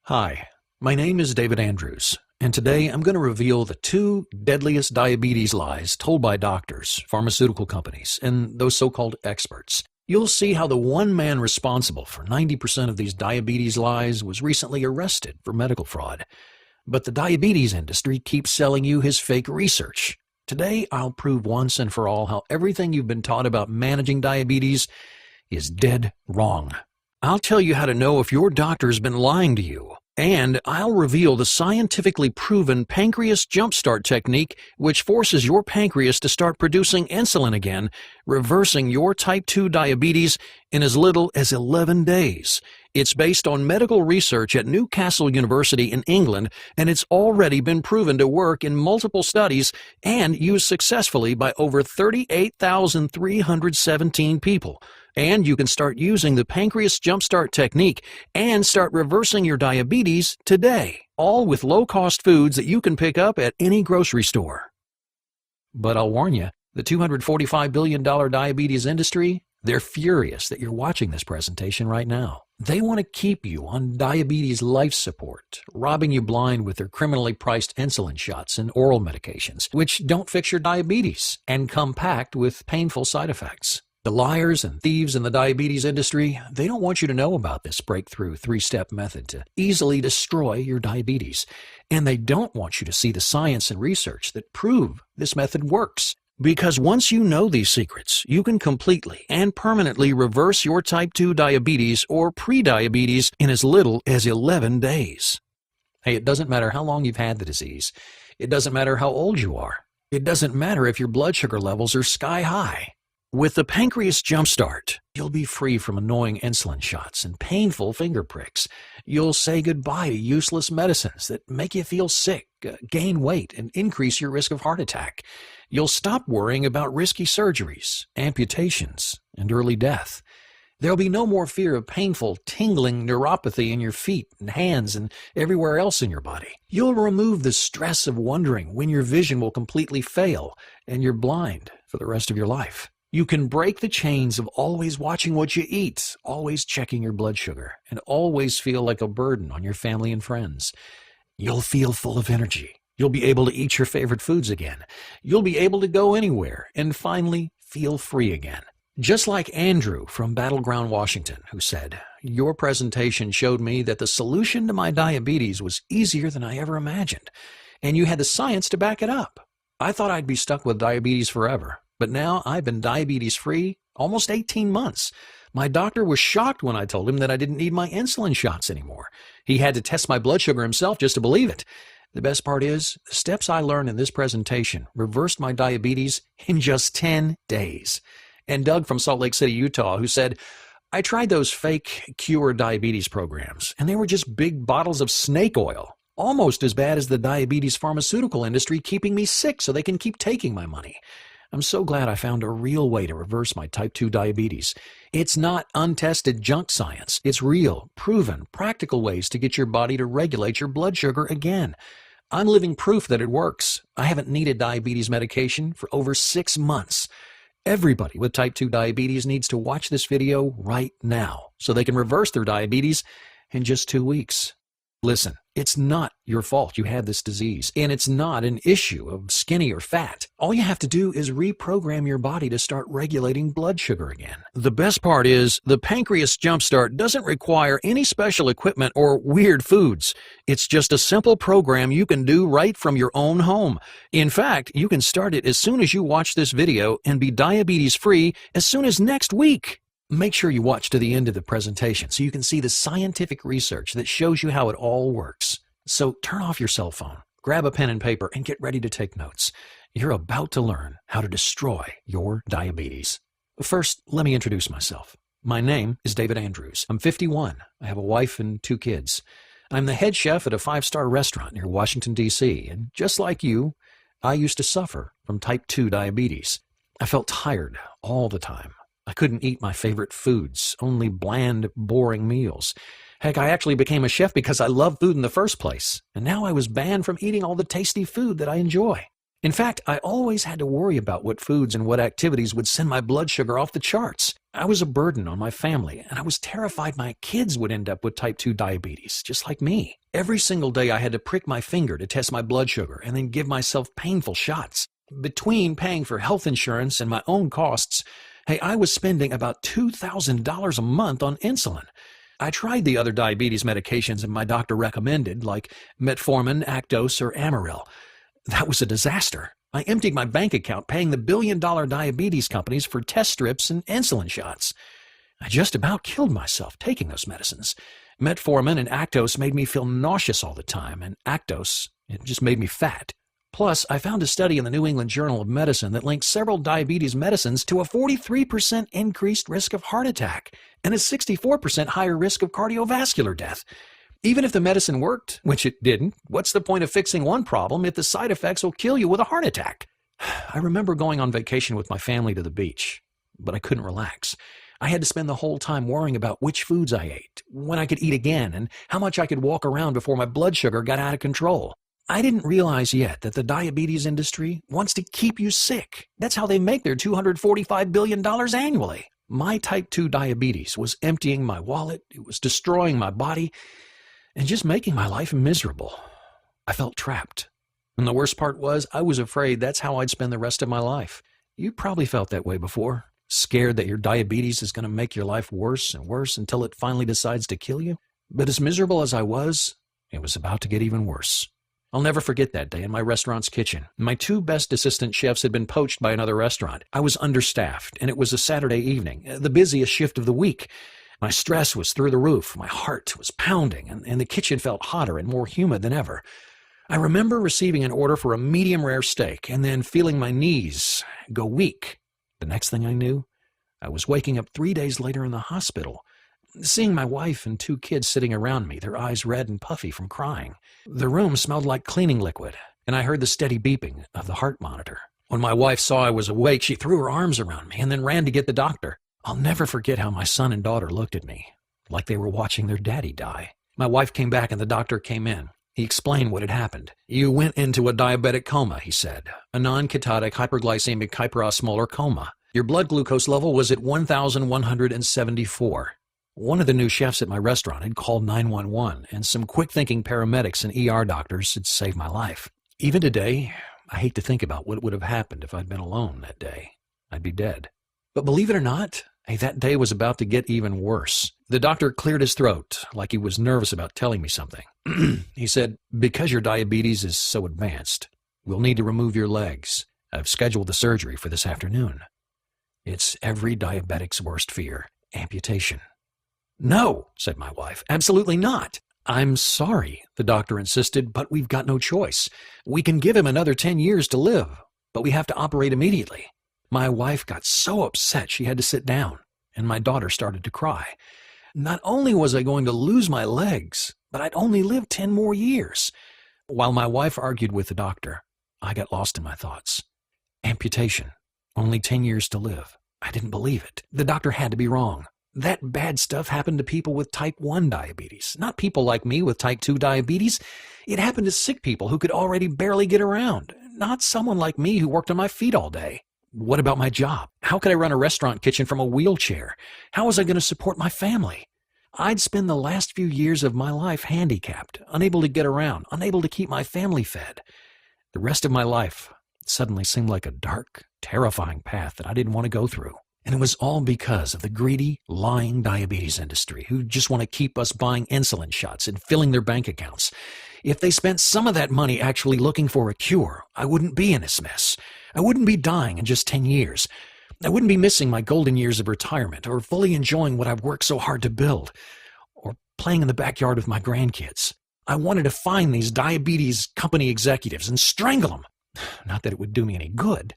Hi, my name is David Andrews, and today I'm going to reveal the two deadliest diabetes lies told by doctors, pharmaceutical companies, and those so-called experts. You'll see how the one man responsible for 90% of these diabetes lies was recently arrested for medical fraud. But the diabetes industry keeps selling you his fake research. Today, I'll prove once and for all how everything you've been taught about managing diabetes is dead wrong. I'll tell you how to know if your doctor's been lying to you, and I'll reveal the scientifically proven pancreas jumpstart technique which forces your pancreas to start producing insulin again, reversing your type 2 diabetes in as little as 11 days. It's based on medical research at Newcastle University in England, and it's already been proven to work in multiple studies and used successfully by over 38,317 people. And you can start using the pancreas jumpstart technique and start reversing your diabetes today, all with low-cost foods that you can pick up at any grocery store. But I'll warn you, the $245 billion diabetes industry, they're furious that you're watching this presentation right now. They want to keep you on diabetes life support, robbing you blind with their criminally priced insulin shots and oral medications, which don't fix your diabetes and come packed with painful side effects. The liars and thieves in the diabetes industry, they don't want you to know about this breakthrough three-step method to easily destroy your diabetes. And they don't want you to see the science and research that prove this method works. Because once you know these secrets, you can completely and permanently reverse your type 2 diabetes or prediabetes in as little as 11 days. Hey, it doesn't matter how long you've had the disease. It doesn't matter how old you are. It doesn't matter if your blood sugar levels are sky high. With the Pancreas Jumpstart, you'll be free from annoying insulin shots and painful finger pricks. You'll say goodbye to useless medicines that make you feel sick, gain weight, and increase your risk of heart attack. You'll stop worrying about risky surgeries, amputations, and early death. There'll be no more fear of painful, tingling neuropathy in your feet and hands and everywhere else in your body. You'll remove the stress of wondering when your vision will completely fail and you're blind for the rest of your life. You can break the chains of always watching what you eat, always checking your blood sugar, and always feel like a burden on your family and friends. You'll feel full of energy. You'll be able to eat your favorite foods again. You'll be able to go anywhere and finally feel free again. Just like Andrew from Battleground, Washington, who said, "Your presentation showed me that the solution to my diabetes was easier than I ever imagined, and you had the science to back it up. I thought I'd be stuck with diabetes forever. But now I've been diabetes-free almost 18 months. My doctor was shocked when I told him that I didn't need my insulin shots anymore. He had to test my blood sugar himself just to believe it. The best part is, the steps I learned in this presentation reversed my diabetes in just 10 days. And Doug from Salt Lake City, Utah, who said, "I tried those fake cure diabetes programs, and they were just big bottles of snake oil. Almost as bad as the diabetes pharmaceutical industry keeping me sick so they can keep taking my money. I'm so glad I found a real way to reverse my type 2 diabetes. It's not untested junk science. It's real, proven, practical ways to get your body to regulate your blood sugar again. I'm living proof that it works. I haven't needed diabetes medication for over 6 months. Everybody with type 2 diabetes needs to watch this video right now so they can reverse their diabetes in just 2 weeks. Listen, it's not your fault you have this disease, and it's not an issue of skinny or fat. All you have to do is reprogram your body to start regulating blood sugar again. The best part is, the Pancreas Jumpstart doesn't require any special equipment or weird foods. It's just a simple program you can do right from your own home. In fact, you can start it as soon as you watch this video and be diabetes-free as soon as next week. Make sure you watch to the end of the presentation so you can see the scientific research that shows you how it all works. So turn off your cell phone, grab a pen and paper, and get ready to take notes. You're about to learn how to destroy your diabetes. First, let me introduce myself. My name is David Andrews. I'm 51. I have a wife and 2 kids. I'm the head chef at a 5-star restaurant near Washington, D.C., and just like you, I used to suffer from type 2 diabetes. I felt tired all the time. I couldn't eat my favorite foods, only bland, boring meals. Heck, I actually became a chef because I love food in the first place, and now I was banned from eating all the tasty food that I enjoy. In fact, I always had to worry about what foods and what activities would send my blood sugar off the charts. I was a burden on my family, and I was terrified my kids would end up with type 2 diabetes, just like me. Every single day I had to prick my finger to test my blood sugar and then give myself painful shots. Between paying for health insurance and my own costs, hey, I was spending about $2,000 a month on insulin. I tried the other diabetes medications my doctor recommended, like metformin, Actos, or Amaryl. That was a disaster. I emptied my bank account paying the billion-dollar diabetes companies for test strips and insulin shots. I just about killed myself taking those medicines. Metformin and Actos made me feel nauseous all the time, and Actos, it just made me fat. Plus, I found a study in the New England Journal of Medicine that linked several diabetes medicines to a 43% increased risk of heart attack and a 64% higher risk of cardiovascular death. Even if the medicine worked, which it didn't, what's the point of fixing one problem if the side effects will kill you with a heart attack? I remember going on vacation with my family to the beach, but I couldn't relax. I had to spend the whole time worrying about which foods I ate, when I could eat again, and how much I could walk around before my blood sugar got out of control. I didn't realize yet that the diabetes industry wants to keep you sick. That's how they make their $245 billion annually. My type 2 diabetes was emptying my wallet, it was destroying my body, and just making my life miserable. I felt trapped. And the worst part was, I was afraid that's how I'd spend the rest of my life. You probably felt that way before, scared that your diabetes is going to make your life worse and worse until it finally decides to kill you. But as miserable as I was, it was about to get even worse. I'll never forget that day in my restaurant's kitchen. My two best assistant chefs had been poached by another restaurant. I was understaffed, and it was a Saturday evening, the busiest shift of the week. My stress was through the roof, my heart was pounding, and the kitchen felt hotter and more humid than ever. I remember receiving an order for a medium-rare steak and then feeling my knees go weak. The next thing I knew, I was waking up 3 days later in the hospital, seeing my wife and two kids sitting around me, their eyes red and puffy from crying. The room smelled like cleaning liquid, and I heard the steady beeping of the heart monitor. When my wife saw I was awake, she threw her arms around me and then ran to get the doctor. I'll never forget how my son and daughter looked at me, like they were watching their daddy die. My wife came back and the doctor came in. He explained what had happened. "You went into a diabetic coma," he said, "a non-ketotic hyperglycemic hyperosmolar coma. Your blood glucose level was at 1,174. One of the new chefs at my restaurant had called 911, and some quick-thinking paramedics and ER doctors had saved my life. Even today, I hate to think about what would have happened if I'd been alone that day. I'd be dead. But believe it or not, that day was about to get even worse. The doctor cleared his throat, like he was nervous about telling me something. He said, "Because your diabetes is so advanced, we'll need to remove your legs. I've scheduled the surgery for this afternoon. It's every diabetic's worst fear, amputation." "No," said my wife, "absolutely not." "I'm sorry," the doctor insisted, "but we've got no choice. We can give him another 10 years to live, but we have to operate immediately." My wife got so upset she had to sit down, and my daughter started to cry. Not only was I going to lose my legs, but I'd only lived 10 more years. While my wife argued with the doctor, I got lost in my thoughts. Amputation. Only 10 years to live. I didn't believe it. The doctor had to be wrong. That bad stuff happened to people with type 1 diabetes, not people like me with type 2 diabetes. It happened to sick people who could already barely get around, not someone like me who worked on my feet all day. What about my job? How could I run a restaurant kitchen from a wheelchair? How was I going to support my family? I'd spend the last few years of my life handicapped, unable to get around, unable to keep my family fed. The rest of my life suddenly seemed like a dark, terrifying path that I didn't want to go through. And it was all because of the greedy, lying diabetes industry who just want to keep us buying insulin shots and filling their bank accounts. If they spent some of that money actually looking for a cure, I wouldn't be in this mess. I wouldn't be dying in just 10 years. I wouldn't be missing my golden years of retirement or fully enjoying what I've worked so hard to build or playing in the backyard with my grandkids. I wanted to find these diabetes company executives and strangle them. Not that it would do me any good.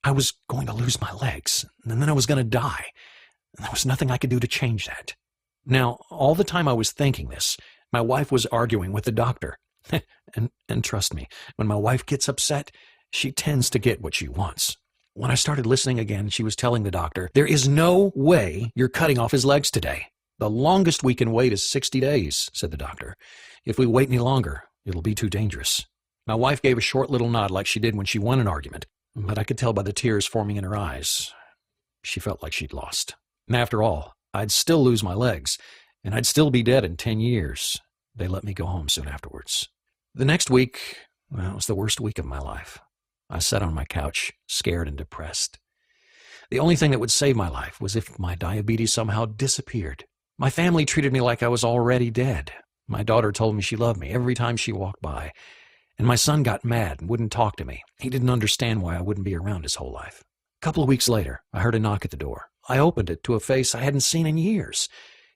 I was going to lose my legs, and then I was going to die. And there was nothing I could do to change that. Now, all the time I was thinking this, my wife was arguing with the doctor. and trust me, when my wife gets upset, she tends to get what she wants. When I started listening again, she was telling the doctor, "There is no way you're cutting off his legs today. The longest we can wait is 60 days, said the doctor. "If we wait any longer, it'll be too dangerous." My wife gave a short little nod like she did when she won an argument, but I could tell by the tears forming in her eyes, she felt like she'd lost. And after all, I'd still lose my legs, and I'd still be dead in 10 years. They let me go home soon afterwards. The next week, well, it was the worst week of my life. I sat on my couch, scared and depressed. The only thing that would save my life was if my diabetes somehow disappeared. My family treated me like I was already dead. My daughter told me she loved me every time she walked by. And my son got mad and wouldn't talk to me. He didn't understand why I wouldn't be around his whole life. A couple of weeks later, I heard a knock at the door. I opened it to a face I hadn't seen in years.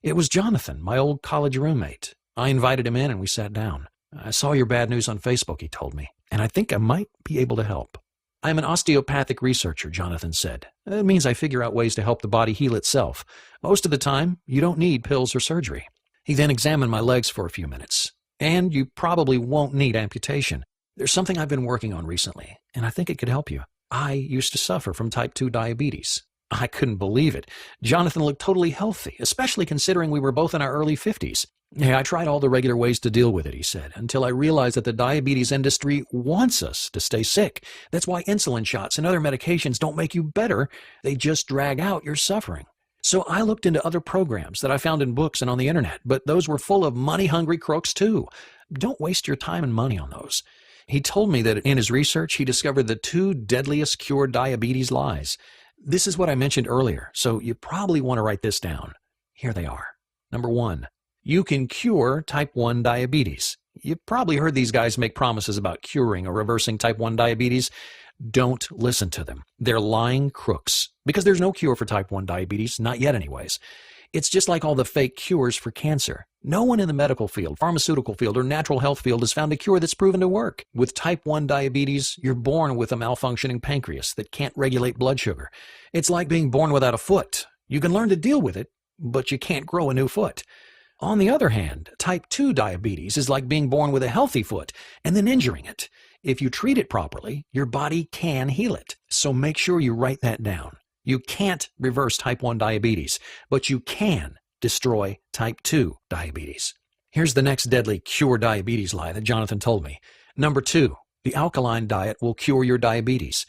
It was Jonathan, my old college roommate. I invited him in and we sat down. I saw your bad news on Facebook, he told me, and I think I might be able to help. I'm an osteopathic researcher, Jonathan said. That means I figure out ways to help the body heal itself. Most of the time, you don't need pills or surgery. He then examined my legs for a few minutes. And you probably won't need amputation. There's something I've been working on recently, and I think it could help you. I used to suffer from type 2 diabetes. I couldn't believe it. Jonathan looked totally healthy, especially considering we were both in our early 50s. Yeah, I tried all the regular ways to deal with it, he said, until I realized that the diabetes industry wants us to stay sick. That's why insulin shots and other medications don't make you better. They just drag out your suffering. So I looked into other programs that I found in books and on the internet, but those were full of money-hungry crooks too. Don't waste your time and money on those. He told me that in his research, he discovered the 2 deadliest cure diabetes lies. This is what I mentioned earlier, so you probably want to write this down. Here they are. Number 1, you can cure type 1 diabetes. You've probably heard these guys make promises about curing or reversing type 1 diabetes. Don't listen to them. They're lying crooks, because there's no cure for type 1 diabetes, not yet anyways. It's just like all the fake cures for cancer. No one in the medical field, pharmaceutical field, or natural health field has found a cure that's proven to work. With type 1 diabetes, you're born with a malfunctioning pancreas that can't regulate blood sugar. It's like being born without a foot. You can learn to deal with it, but you can't grow a new foot. On the other hand, type 2 diabetes is like being born with a healthy foot and then injuring it. If you treat it properly, your body can heal it. So make sure you write that down. You can't reverse type 1 diabetes, but you can destroy type 2 diabetes. Here's the next deadly cure diabetes lie that Jonathan told me. Number 2, the alkaline diet will cure your diabetes.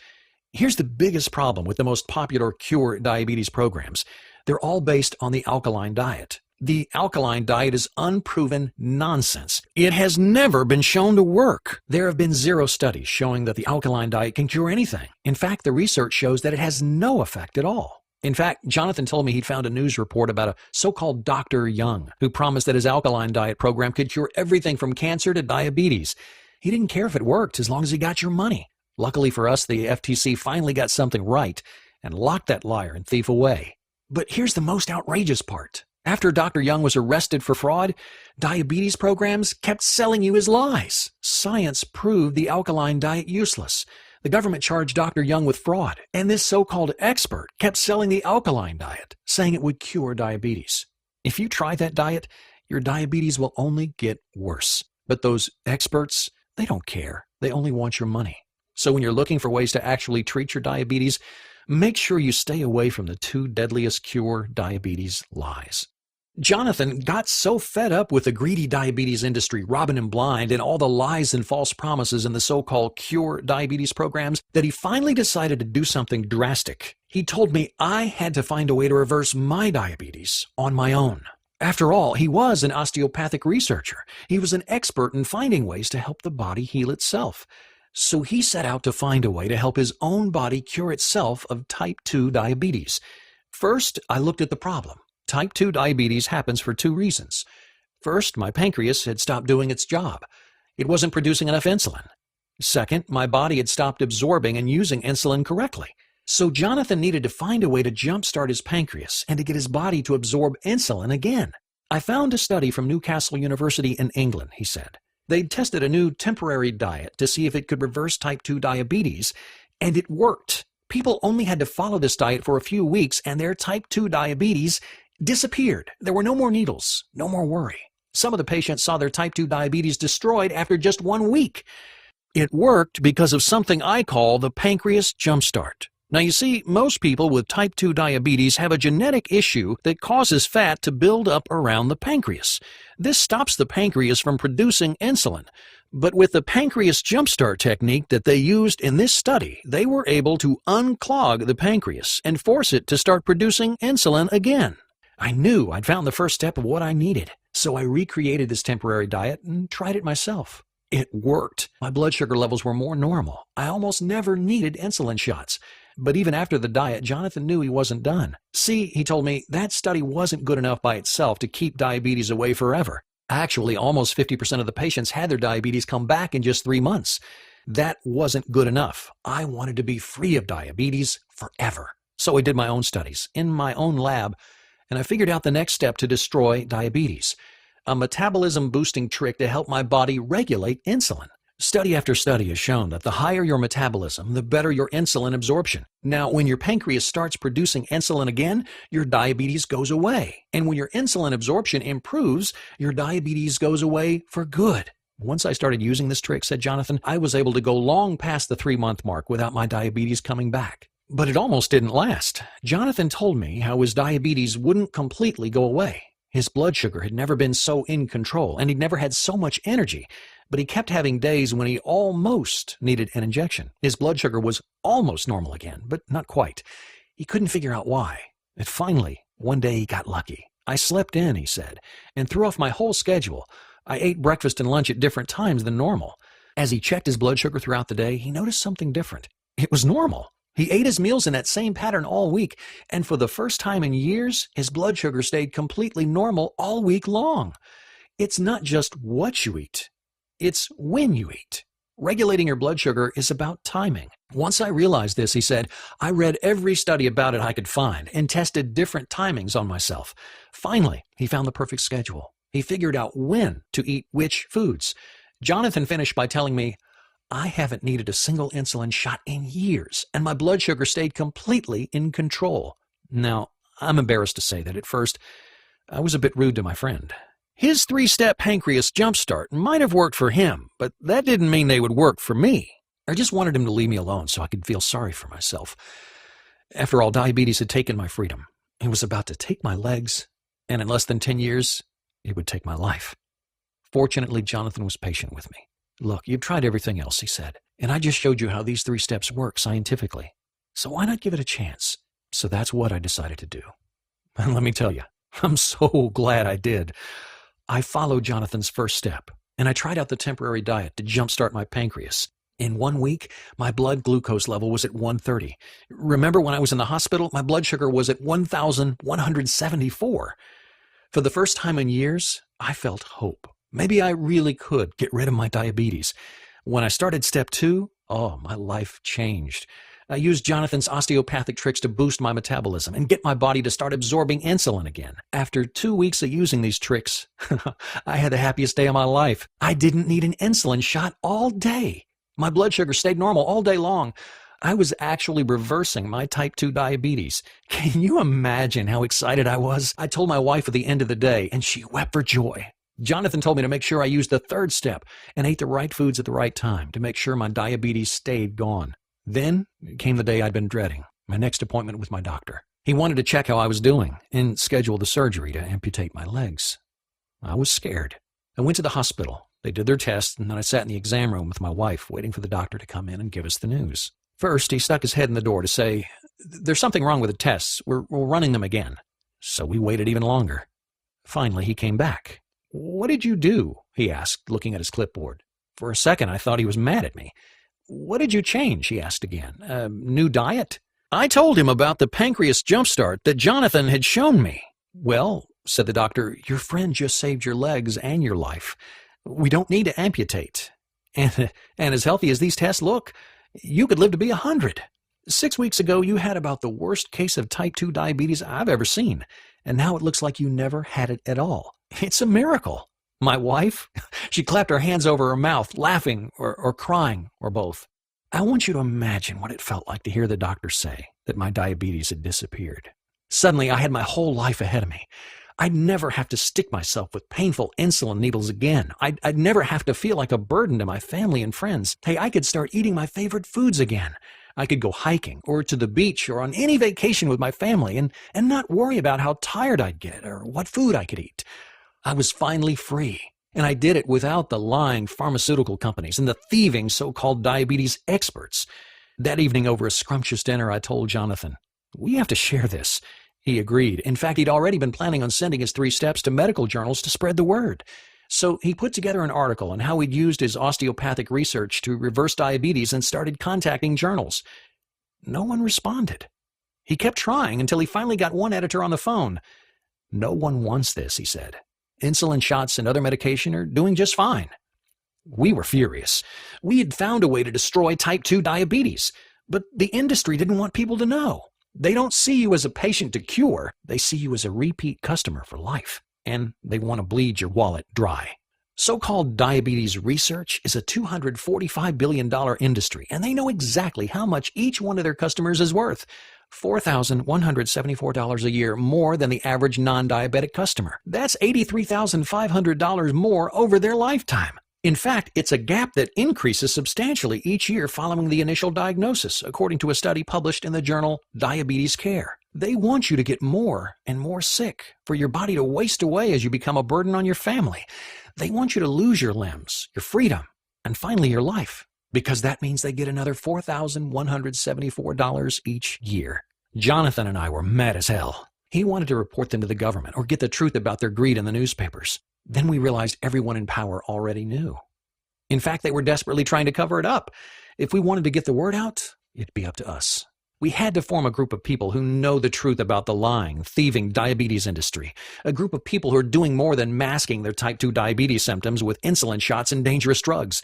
Here's the biggest problem with the most popular cure diabetes programs. They're all based on the alkaline diet. The alkaline diet is unproven nonsense. It has never been shown to work. There have been 0 studies showing that the alkaline diet can cure anything. In fact, the research shows that it has no effect at all. In fact, Jonathan told me he'd found a news report about a so-called Dr. Young who promised that his alkaline diet program could cure everything from cancer to diabetes. He didn't care if it worked as long as he got your money. Luckily for us, the FTC finally got something right and locked that liar and thief away. But here's the most outrageous part. After Dr. Young was arrested for fraud, diabetes programs kept selling you his lies. Science proved the alkaline diet useless. The government charged Dr. Young with fraud, and this so-called expert kept selling the alkaline diet, saying it would cure diabetes. If you try that diet, your diabetes will only get worse. But those experts, they don't care. They only want your money. So when you're looking for ways to actually treat your diabetes, make sure you stay away from the 2 deadliest cure diabetes lies. Jonathan got so fed up with the greedy diabetes industry robbing him blind and all the lies and false promises in the so-called cure diabetes programs that he finally decided to do something drastic. He told me I had to find a way to reverse my diabetes on my own. After all, he was an osteopathic researcher. He was an expert in finding ways to help the body heal itself. So he set out to find a way to help his own body cure itself of type 2 diabetes. First, I looked at the problem. Type 2 diabetes happens for 2 reasons. First, my pancreas had stopped doing its job. It wasn't producing enough insulin. Second, my body had stopped absorbing and using insulin correctly. So Jonathan needed to find a way to jumpstart his pancreas and to get his body to absorb insulin again. I found a study from Newcastle University in England, he said. They'd tested a new temporary diet to see if it could reverse type 2 diabetes, and it worked. People only had to follow this diet for a few weeks, and their type 2 diabetes disappeared. There were no more needles, no more worry. Some of the patients saw their type 2 diabetes destroyed after just 1 week. It worked because of something I call the pancreas jumpstart. Now you see, most people with type 2 diabetes have a genetic issue that causes fat to build up around the pancreas. This stops the pancreas from producing insulin. But with the pancreas jumpstart technique that they used in this study, they were able to unclog the pancreas and force it to start producing insulin again. I knew I'd found the first step of what I needed, so I recreated this temporary diet and tried it myself. It worked. My blood sugar levels were more normal. I almost never needed insulin shots. But even after the diet, Jonathan knew he wasn't done. See, he told me, that study wasn't good enough by itself to keep diabetes away forever. Actually, almost 50% of the patients had their diabetes come back in just 3 months. That wasn't good enough. I wanted to be free of diabetes forever. So I did my own studies in my own lab, and I figured out the next step to destroy diabetes. A metabolism-boosting trick to help my body regulate insulin. Study after study has shown that the higher your metabolism, the better your insulin absorption. Now, when your pancreas starts producing insulin again, your diabetes goes away. And when your insulin absorption improves, your diabetes goes away for good. Once I started using this trick, said Jonathan, I was able to go long past the 3-month mark without my diabetes coming back. But it almost didn't last. Jonathan told me how his diabetes wouldn't completely go away. His blood sugar had never been so in control, and he'd never had so much energy. But he kept having days when he almost needed an injection. His blood sugar was almost normal again, but not quite. He couldn't figure out why. And finally, one day he got lucky. I slept in, he said, and threw off my whole schedule. I ate breakfast and lunch at different times than normal. As he checked his blood sugar throughout the day, he noticed something different. It was normal. He ate his meals in that same pattern all week, and for the first time in years, his blood sugar stayed completely normal all week long. It's not just what you eat. It's when you eat. Regulating your blood sugar is about timing. Once I realized this, he said, I read every study about it I could find and tested different timings on myself. Finally, he found the perfect schedule. He figured out when to eat which foods. Jonathan finished by telling me, I haven't needed a single insulin shot in years, and my blood sugar stayed completely in control. Now, I'm embarrassed to say that at first, I was a bit rude to my friend. His 3-step pancreas jumpstart might have worked for him, but that didn't mean they would work for me. I just wanted him to leave me alone so I could feel sorry for myself. After all, diabetes had taken my freedom. It was about to take my legs, and in less than 10 years, it would take my life. Fortunately, Jonathan was patient with me. Look, you've tried everything else, he said, and I just showed you how these 3 steps work scientifically. So why not give it a chance? So that's what I decided to do. And let me tell you, I'm so glad I did. I followed Jonathan's first step, and I tried out the temporary diet to jumpstart my pancreas. In 1 week, my blood glucose level was at 130. Remember when I was in the hospital, my blood sugar was at 1,174. For the first time in years, I felt hope. Maybe I really could get rid of my diabetes. When I started step 2, my life changed. I used Jonathan's osteopathic tricks to boost my metabolism and get my body to start absorbing insulin again. After 2 weeks of using these tricks, I had the happiest day of my life. I didn't need an insulin shot all day. My blood sugar stayed normal all day long. I was actually reversing my type 2 diabetes. Can you imagine how excited I was? I told my wife at the end of the day, and she wept for joy. Jonathan told me to make sure I used the 3rd step and ate the right foods at the right time to make sure my diabetes stayed gone. Then came the day I'd been dreading, my next appointment with my doctor. He wanted to check how I was doing and schedule the surgery to amputate my legs. I was scared. I went to the hospital. They did their tests, and then I sat in the exam room with my wife, waiting for the doctor to come in and give us the news. First, he stuck his head in the door to say, "There's something wrong with the tests. We're running them again." So we waited even longer. Finally, he came back. "What did you do?" he asked, looking at his clipboard. For a second, I thought he was mad at me. "What did you change?" he asked again. New diet?" I told him about the pancreas jumpstart that Jonathan had shown me. "Well," said the doctor, "your friend just saved your legs and your life. We don't need to amputate. And as healthy as these tests look, you could live to be 100. 6 weeks ago, you had about the worst case of type 2 diabetes I've ever seen, and now it looks like you never had it at all. It's a miracle." My wife, she clapped her hands over her mouth, laughing or crying, or both. I want you to imagine what it felt like to hear the doctor say that my diabetes had disappeared. Suddenly, I had my whole life ahead of me. I'd never have to stick myself with painful insulin needles again. I'd never have to feel like a burden to my family and friends. Hey, I could start eating my favorite foods again. I could go hiking or to the beach or on any vacation with my family and not worry about how tired I'd get or what food I could eat. I was finally free, and I did it without the lying pharmaceutical companies and the thieving so-called diabetes experts. That evening over a scrumptious dinner, I told Jonathan, "We have to share this." He agreed. In fact, he'd already been planning on sending his 3 steps to medical journals to spread the word. So he put together an article on how he'd used his osteopathic research to reverse diabetes and started contacting journals. No one responded. He kept trying until he finally got one editor on the phone. "No one wants this," he said. "Insulin shots and other medication are doing just fine." We were furious. We had found a way to destroy type 2 diabetes, but the industry didn't want people to know. They don't see you as a patient to cure. They see you as a repeat customer for life, and they want to bleed your wallet dry. So-called diabetes research is a $245 billion industry, and they know exactly how much each one of their customers is worth. $4,174 a year more than the average non-diabetic customer. That's $83,500 more over their lifetime. In fact, it's a gap that increases substantially each year following the initial diagnosis, according to a study published in the journal Diabetes Care. They want you to get more and more sick, for your body to waste away as you become a burden on your family. They want you to lose your limbs, your freedom, and finally your life, because that means they get another $4,174 each year. Jonathan and I were mad as hell. He wanted to report them to the government or get the truth about their greed in the newspapers. Then we realized everyone in power already knew. In fact, they were desperately trying to cover it up. If we wanted to get the word out, it'd be up to us. We had to form a group of people who know the truth about the lying, thieving diabetes industry. A group of people who are doing more than masking their type 2 diabetes symptoms with insulin shots and dangerous drugs.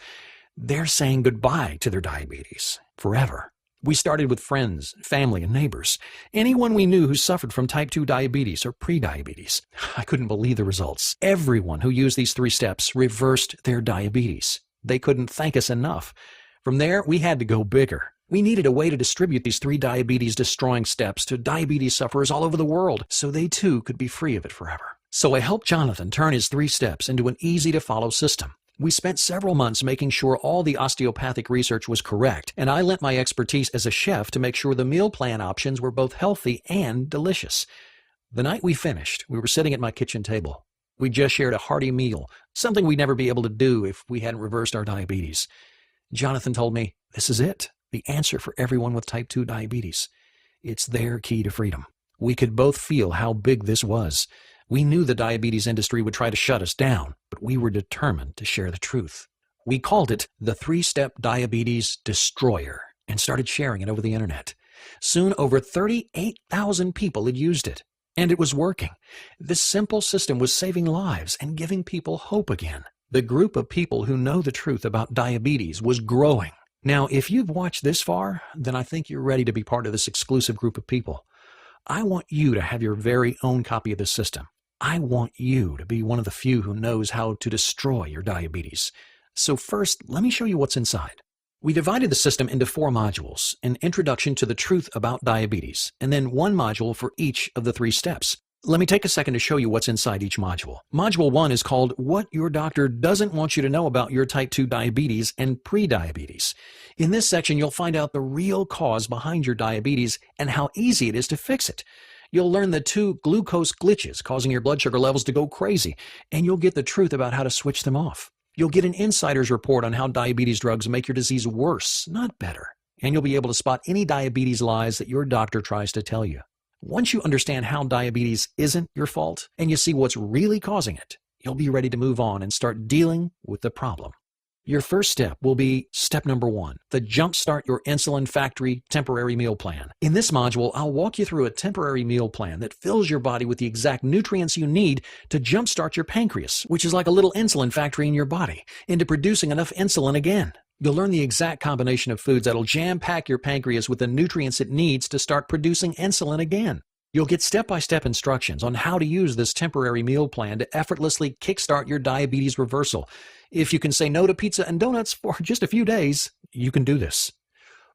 They're saying goodbye to their diabetes forever. We started with friends, family, and neighbors. Anyone we knew who suffered from type 2 diabetes or prediabetes. I couldn't believe the results. Everyone who used these 3 steps reversed their diabetes. They couldn't thank us enough. From there, we had to go bigger. We needed a way to distribute these 3 diabetes-destroying steps to diabetes sufferers all over the world, so they too could be free of it forever. So I helped Jonathan turn his 3 steps into an easy-to-follow system. We spent several months making sure all the osteopathic research was correct, and I lent my expertise as a chef to make sure the meal plan options were both healthy and delicious. The night we finished, we were sitting at my kitchen table. We just shared a hearty meal, something we'd never be able to do if we hadn't reversed our diabetes. Jonathan told me, "This is it, the answer for everyone with type 2 diabetes. It's their key to freedom." We could both feel how big this was. We knew the diabetes industry would try to shut us down, but we were determined to share the truth. We called it the 3-Step Diabetes Destroyer and started sharing it over the internet. Soon over 38,000 people had used it, and it was working. This simple system was saving lives and giving people hope again. The group of people who know the truth about diabetes was growing. Now, if you've watched this far, then I think you're ready to be part of this exclusive group of people. I want you to have your very own copy of this system. I want you to be one of the few who knows how to destroy your diabetes. So first, let me show you what's inside. We divided the system into 4 modules, an introduction to the truth about diabetes, and then 1 module for each of the 3 steps. Let me take a second to show you what's inside each module. Module 1 is called What Your Doctor Doesn't Want You to Know About Your Type 2 Diabetes and Prediabetes. In this section, you'll find out the real cause behind your diabetes and how easy it is to fix it. You'll learn the 2 glucose glitches causing your blood sugar levels to go crazy, and you'll get the truth about how to switch them off. You'll get an insider's report on how diabetes drugs make your disease worse, not better. And you'll be able to spot any diabetes lies that your doctor tries to tell you. Once you understand how diabetes isn't your fault and you see what's really causing it, you'll be ready to move on and start dealing with the problem. Your first step will be step number 1, the Jumpstart Your Insulin Factory Temporary Meal Plan. In this module, I'll walk you through a temporary meal plan that fills your body with the exact nutrients you need to jumpstart your pancreas, which is like a little insulin factory in your body, into producing enough insulin again. You'll learn the exact combination of foods that'll jam-pack your pancreas with the nutrients it needs to start producing insulin again. You'll get step-by-step instructions on how to use this temporary meal plan to effortlessly kickstart your diabetes reversal. If you can say no to pizza and donuts for just a few days, you can do this.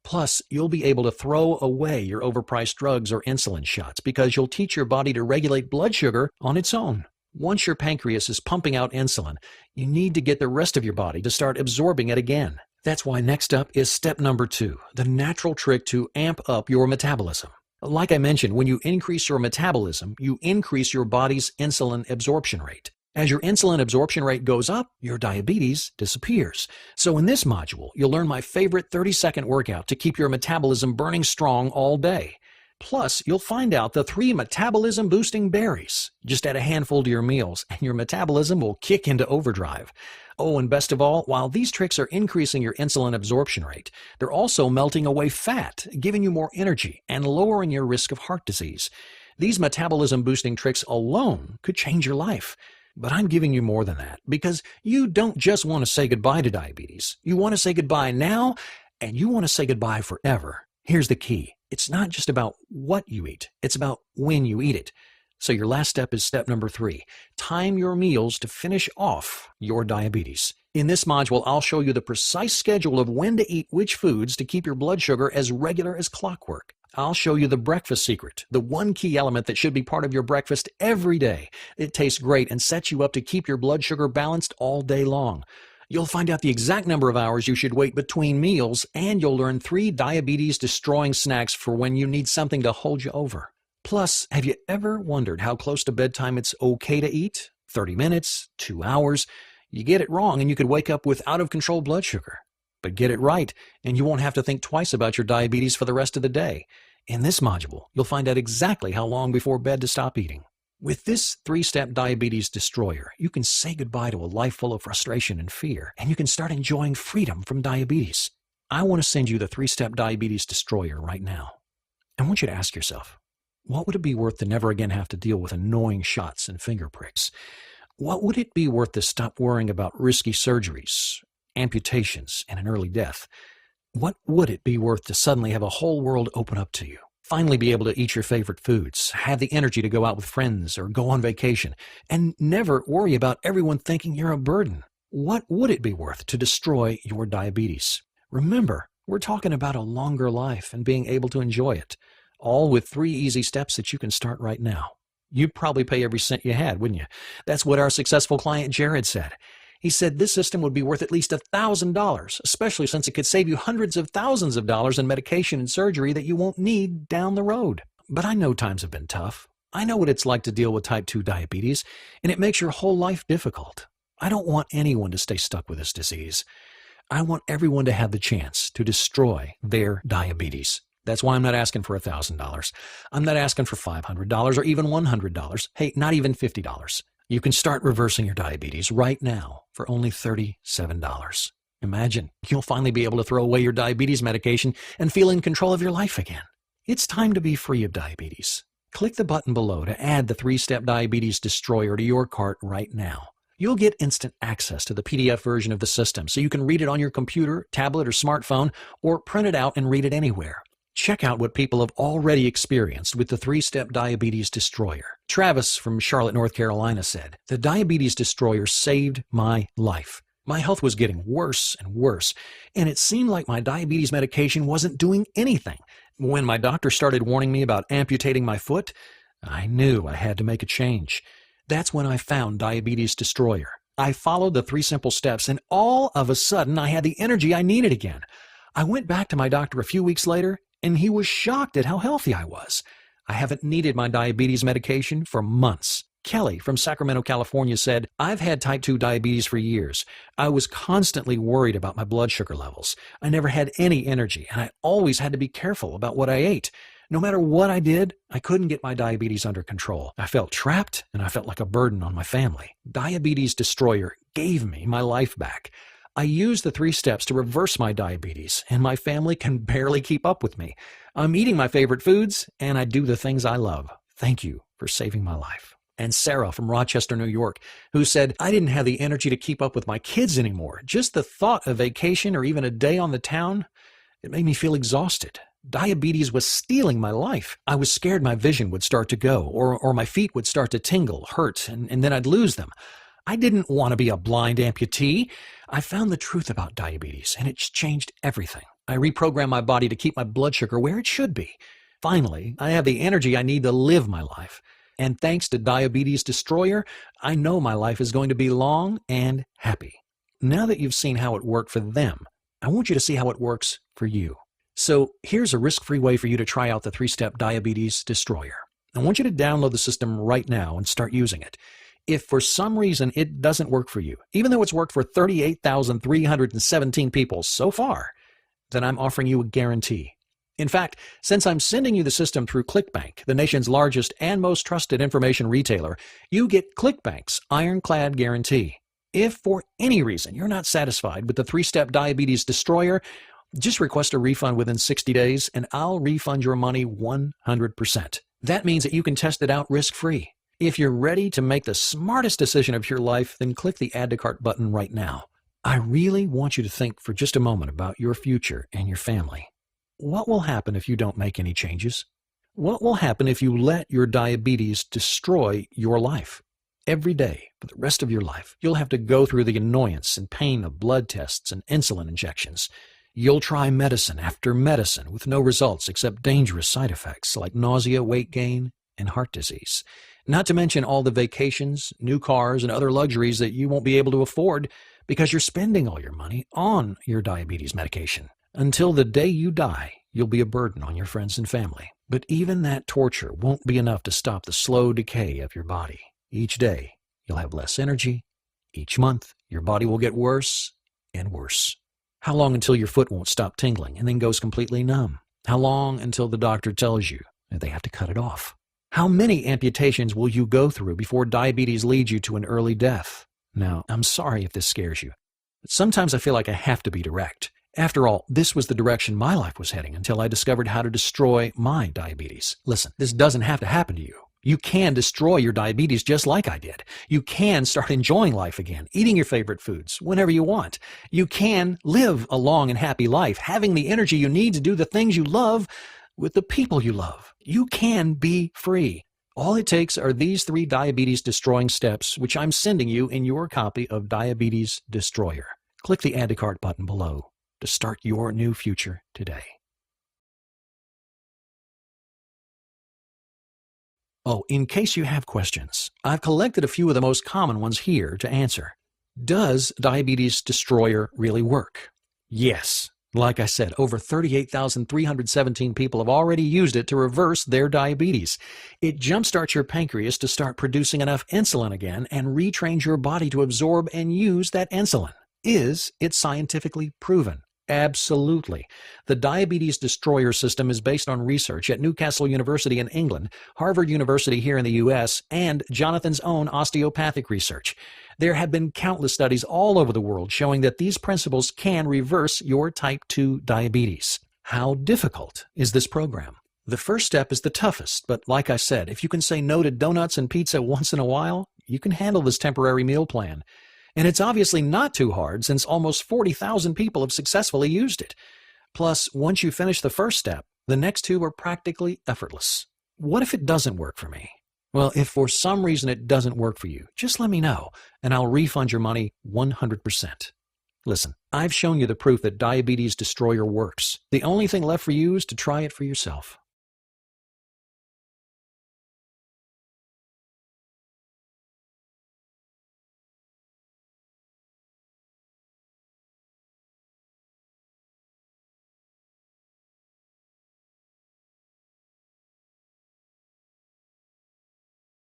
Plus, you'll be able to throw away your overpriced drugs or insulin shots because you'll teach your body to regulate blood sugar on its own. Once your pancreas is pumping out insulin, you need to get the rest of your body to start absorbing it again. That's why next up is step number 2, the natural trick to amp up your metabolism. Like I mentioned, when you increase your metabolism, you increase your body's insulin absorption rate. As your insulin absorption rate goes up, your diabetes disappears. So in this module, you'll learn my favorite 30-second workout to keep your metabolism burning strong all day. Plus, you'll find out the 3 metabolism-boosting berries. Just add a handful to your meals, and your metabolism will kick into overdrive. Oh, and best of all, while these tricks are increasing your insulin absorption rate, they're also melting away fat, giving you more energy, and lowering your risk of heart disease. These metabolism-boosting tricks alone could change your life. But I'm giving you more than that, because you don't just want to say goodbye to diabetes. You want to say goodbye now, and you want to say goodbye forever. Here's the key. It's not just about what you eat. It's about when you eat it. So your last step is step number 3. Time your meals to finish off your diabetes. In this module, I'll show you the precise schedule of when to eat which foods to keep your blood sugar as regular as clockwork. I'll show you the breakfast secret, the one key element that should be part of your breakfast every day. It tastes great and sets you up to keep your blood sugar balanced all day long. You'll find out the exact number of hours you should wait between meals, and you'll learn 3 diabetes-destroying snacks for when you need something to hold you over. Plus, have you ever wondered how close to bedtime it's okay to eat? 30 minutes? 2 hours? You get it wrong and you could wake up with out-of-control blood sugar. But get it right, and you won't have to think twice about your diabetes for the rest of the day. In this module, you'll find out exactly how long before bed to stop eating. With this 3-step diabetes destroyer, you can say goodbye to a life full of frustration and fear, and you can start enjoying freedom from diabetes. I want to send you the 3-step diabetes destroyer right now. I want you to ask yourself, what would it be worth to never again have to deal with annoying shots and finger pricks? What would it be worth to stop worrying about risky surgeries, amputations, and an early death? What would it be worth to suddenly have a whole world open up to you? Finally be able to eat your favorite foods, have the energy to go out with friends or go on vacation, and never worry about everyone thinking you're a burden. What would it be worth to destroy your diabetes? Remember, we're talking about a longer life and being able to enjoy it, all with 3 easy steps that you can start right now. You'd probably pay every cent you had, wouldn't you? That's what our successful client Jared said. He said this system would be worth at least $1,000, especially since it could save you hundreds of thousands of dollars in medication and surgery that you won't need down the road. But I know times have been tough. I know what it's like to deal with type 2 diabetes, and it makes your whole life difficult. I don't want anyone to stay stuck with this disease. I want everyone to have the chance to destroy their diabetes. That's why I'm not asking for $1,000. I'm not asking for $500 or even $100. Hey, not even $50. You can start reversing your diabetes right now for only $37. Imagine, you'll finally be able to throw away your diabetes medication and feel in control of your life again. It's time to be free of diabetes. Click the button below to add the 3-step diabetes destroyer to your cart right now. You'll get instant access to the PDF version of the system so you can read it on your computer, tablet, or smartphone, or print it out and read it anywhere. Check out what people have already experienced with the 3-step diabetes destroyer. Travis from Charlotte, North Carolina said, "The diabetes destroyer saved my life. My health was getting worse and worse, and it seemed like my diabetes medication wasn't doing anything. When my doctor started warning me about amputating my foot, I knew I had to make a change. That's when I found Diabetes Destroyer. I followed the 3 simple steps, and all of a sudden I had the energy I needed again. I went back to my doctor a few weeks later, and he was shocked at how healthy I was. I haven't needed my diabetes medication for months." Kelly from Sacramento, California said, "I've had type 2 diabetes for years. I was constantly worried about my blood sugar levels. I never had any energy, and I always had to be careful about what I ate. No matter what I did, I couldn't get my diabetes under control. I felt trapped, and I felt like a burden on my family. Diabetes Destroyer gave me my life back. I use the 3 steps to reverse my diabetes, and my family can barely keep up with me. I'm eating my favorite foods, and I do the things I love. Thank you for saving my life." And Sarah from Rochester, New York, who said, "I didn't have the energy to keep up with my kids anymore. Just the thought of vacation or even a day on the town, it made me feel exhausted. Diabetes was stealing my life. I was scared my vision would start to go, or my feet would start to tingle, hurt, and then I'd lose them. I didn't want to be a blind amputee. I found the truth about diabetes, and it's changed everything. I reprogrammed my body to keep my blood sugar where it should be. Finally, I have the energy I need to live my life. And thanks to Diabetes Destroyer, I know my life is going to be long and happy." Now that you've seen how it worked for them, I want you to see how it works for you. So here's a risk-free way for you to try out the 3-step Diabetes Destroyer. I want you to download the system right now and start using it. If for some reason it doesn't work for you, even though it's worked for 38,317 people so far, then I'm offering you a guarantee. In fact, since I'm sending you the system through ClickBank, the nation's largest and most trusted information retailer, you get ClickBank's ironclad guarantee. If for any reason you're not satisfied with the 3-step Diabetes Destroyer, just request a refund within 60 days and I'll refund your money 100%. That means that you can test it out risk-free. If you're ready to make the smartest decision of your life, then click the Add to Cart button right now. I really want you to think for just a moment about your future and your family. What will happen if you don't make any changes? What will happen if you let your diabetes destroy your life? Every day, for the rest of your life, you'll have to go through the annoyance and pain of blood tests and insulin injections. You'll try medicine after medicine with no results except dangerous side effects like nausea, weight gain, and heart disease. Not to mention all the vacations, new cars, and other luxuries that you won't be able to afford because you're spending all your money on your diabetes medication. Until the day you die, you'll be a burden on your friends and family. But even that torture won't be enough to stop the slow decay of your body. Each day, you'll have less energy. Each month, your body will get worse and worse. How long until your foot won't stop tingling and then goes completely numb? How long until the doctor tells you that they have to cut it off? How many amputations will you go through before diabetes leads you to an early death? Now, I'm sorry if this scares you, but sometimes I feel like I have to be direct. After all, this was the direction my life was heading until I discovered how to destroy my diabetes. Listen, this doesn't have to happen to you. You can destroy your diabetes just like I did. You can start enjoying life again, eating your favorite foods whenever you want. You can live a long and happy life, having the energy you need to do the things you love with the people you love. You can be free. All it takes are these 3 diabetes-destroying steps, which I'm sending you in your copy of Diabetes Destroyer. Click the Add to Cart button below to start your new future today. Oh, in case you have questions, I've collected a few of the most common ones here to answer. Does Diabetes Destroyer really work? Yes. Like I said, over 38,317 people have already used it to reverse their diabetes. It jumpstarts your pancreas to start producing enough insulin again and retrains your body to absorb and use that insulin. Is it scientifically proven? Absolutely. The Diabetes Destroyer system is based on research at Newcastle University in England, Harvard University here in the U.S., and Jonathan's own osteopathic research. There have been countless studies all over the world showing that these principles can reverse your type 2 diabetes. How difficult is this program? The first step is the toughest, but like I said, if you can say no to donuts and pizza once in a while, you can handle this temporary meal plan. And it's obviously not too hard since almost 40,000 people have successfully used it. Plus, once you finish the first step, the next 2 are practically effortless. What if it doesn't work for me? Well, if for some reason it doesn't work for you, just let me know, and I'll refund your money 100%. Listen, I've shown you the proof that Diabetes Destroyer works. The only thing left for you is to try it for yourself.